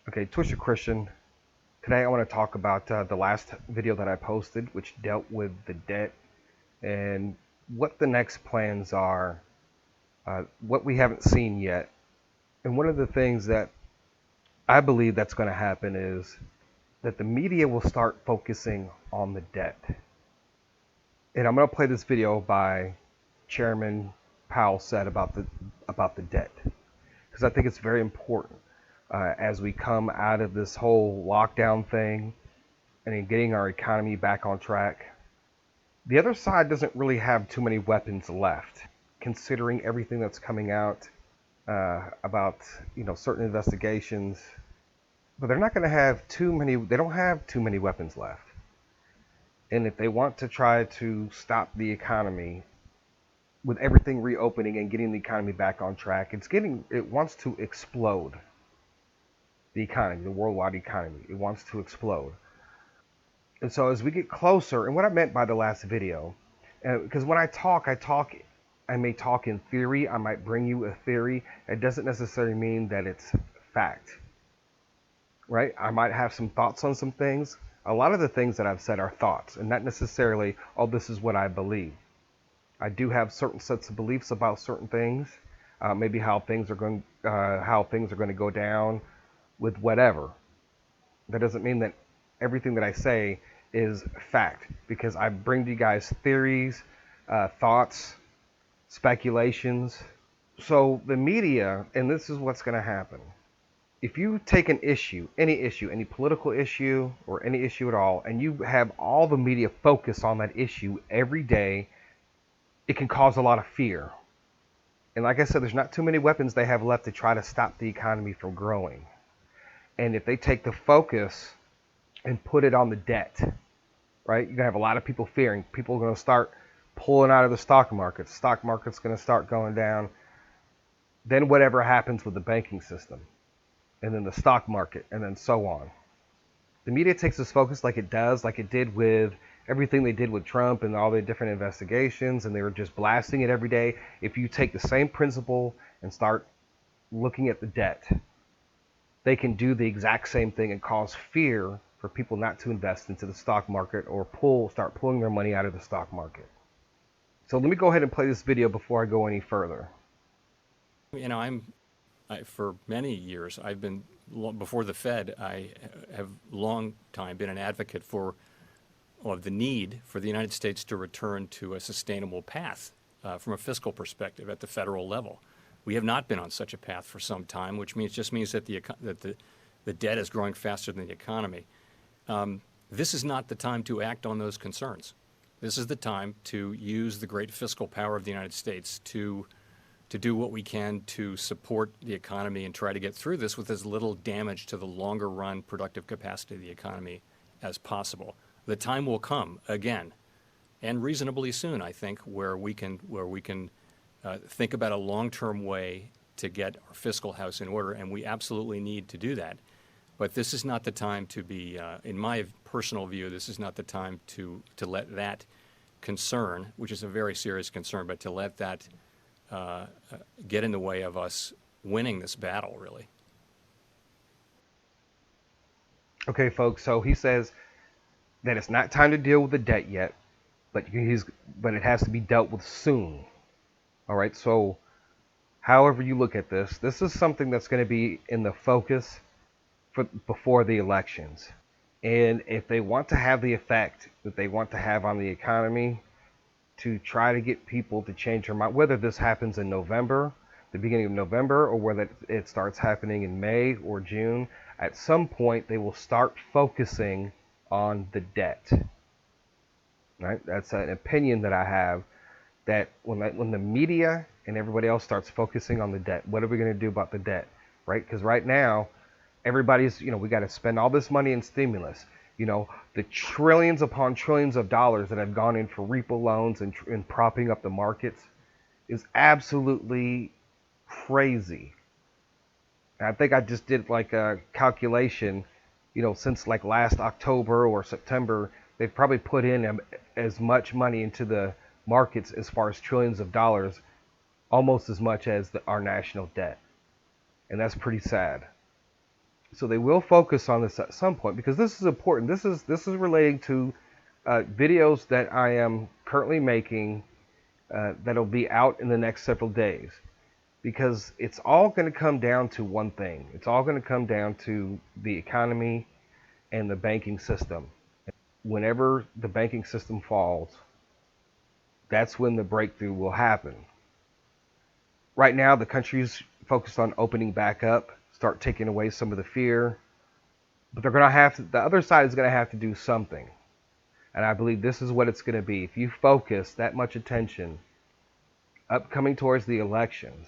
Okay, Twisted Christian. Today I want to talk about the last video that I posted, which dealt with the debt and what the next plans are, what we haven't seen yet. And one of the things that I believe that's going to happen is that the media will start focusing on the debt. And I'm going to play this video by Chairman Powell said about the debt, because I think it's very important as we come out of this whole lockdown thing and in getting our economy back on track. The other side doesn't really have too many weapons left, considering everything that's coming out about certain investigations. But they're not going to have too many. They don't have too many weapons left. And if they want to try to stop the economy with everything reopening and getting the economy back on track, it wants to explode. The economy, the worldwide economy, it wants to explode. And so as we get closer, and what I meant by the last video, because when I may talk in theory, I might bring you a theory. It doesn't necessarily mean that it's fact, right? I might have some thoughts on some things. A lot of the things that I've said are thoughts, and not necessarily, oh, this is what I believe. I do have certain sets of beliefs about certain things, maybe how things are going to go down with whatever. That doesn't mean that everything that I say is fact, because I bring to you guys theories, thoughts, speculations. So the media, and this is what's going to happen. If you take an issue, any political issue or any issue at all, and you have all the media focus on that issue every day, it can cause a lot of fear. And like I said, there's not too many weapons they have left to try to stop the economy from growing. And if they take the focus and put it on the debt, right, you're going to have a lot of people fearing. People are going to start pulling out of the stock market. The stock market's going to start going down. Then whatever happens with the banking system, and then the stock market, and then so on. The media takes this focus like it did with everything they did with Trump and all the different investigations, and they were just blasting it every day. If you take the same principle and start looking at the debt, they can do the exact same thing and cause fear for people not to invest into the stock market or start pulling their money out of the stock market. So let me go ahead and play this video before I go any further. For many years, before the Fed, I have long time been an advocate for the need for the United States to return to a sustainable path from a fiscal perspective at the federal level. We have not been on such a path for some time, which just means that the debt is growing faster than the economy. This is not the time to act on those concerns. This is the time to use the great fiscal power of the United States to do what we can to support the economy and try to get through this with as little damage to the longer run productive capacity of the economy as possible. The time will come again, and reasonably soon, I think, where we can think about a long-term way to get our fiscal house in order, and we absolutely need to do that. But this is not the time to be, in my personal view, this is not the time to let that concern, which is a very serious concern, but to let that get in the way of us winning this battle, really. Okay, folks, so he says that it's not time to deal with the debt yet, but it has to be dealt with soon. All right, so however you look at this is something that's going to be in the focus before the elections. And if they want to have the effect that they want to have on the economy, to try to get people to change their mind, whether this happens in November, the beginning of November, or whether it starts happening in May or June, at some point they will start focusing on the debt. Right? That's an opinion that I have, that when the media and everybody else starts focusing on the debt, what are we going to do about the debt? Right? Because right now, everybody's, we got to spend all this money in stimulus. The trillions upon trillions of dollars that have gone in for repo loans and propping up the markets is absolutely crazy. And I think I just did like a calculation, since like last October or September, they've probably put in as much money into the markets as far as trillions of dollars, almost as much as our national debt. And that's pretty sad. So they will focus on this at some point because this is important. This is relating to videos that I am currently making that'll be out in the next several days, because it's all going to come down to one thing. It's all going to come down to the economy and the banking system. Whenever the banking system falls, that's when the breakthrough will happen. Right now, the country's focused on opening back up, start taking away some of the fear, but they're going to have to, the other side is going to have to do something. And I believe this is what it's going to be. If you focus that much attention upcoming towards the elections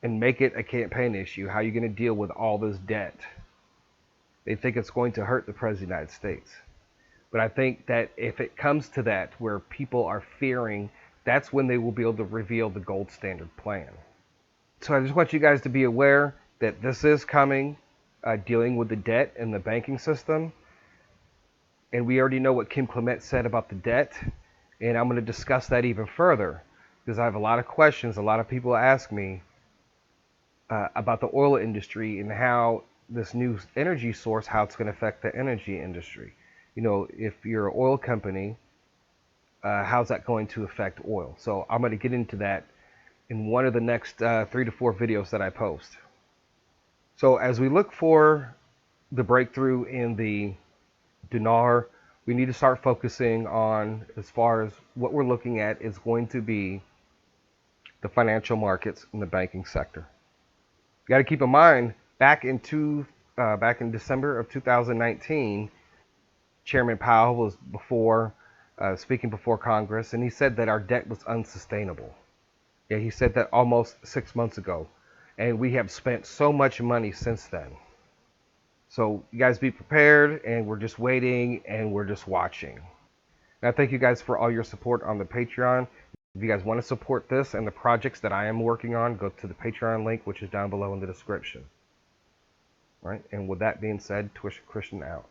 and make it a campaign issue, how are you going to deal with all this debt? They think it's going to hurt the President of the United States. But I think that if it comes to that, where people are fearing, that's when they will be able to reveal the gold standard plan. So I just want you guys to be aware that this is coming, dealing with the debt and the banking system. And we already know what Kim Clement said about the debt. And I'm going to discuss that even further because I have a lot of questions. A lot of people ask me about the oil industry and how this new energy source, how it's going to affect the energy industry. You know, if you're an oil company, how's that going to affect oil? So I'm going to get into that in one of the next 3 to 4 videos that I post. So as we look for the breakthrough in the dinar, we need to start focusing on, as far as what we're looking at is going to be the financial markets and the banking sector. You got to keep in mind, back in December of 2019, Chairman Powell was speaking before Congress, and he said that our debt was unsustainable. Yeah, he said that almost 6 months ago, and we have spent so much money since then. So you guys be prepared, and we're just waiting, and we're just watching. And I thank you guys for all your support on the Patreon. If you guys want to support this and the projects that I am working on, go to the Patreon link, which is down below in the description. All right, and with that being said, Twitch Christian out.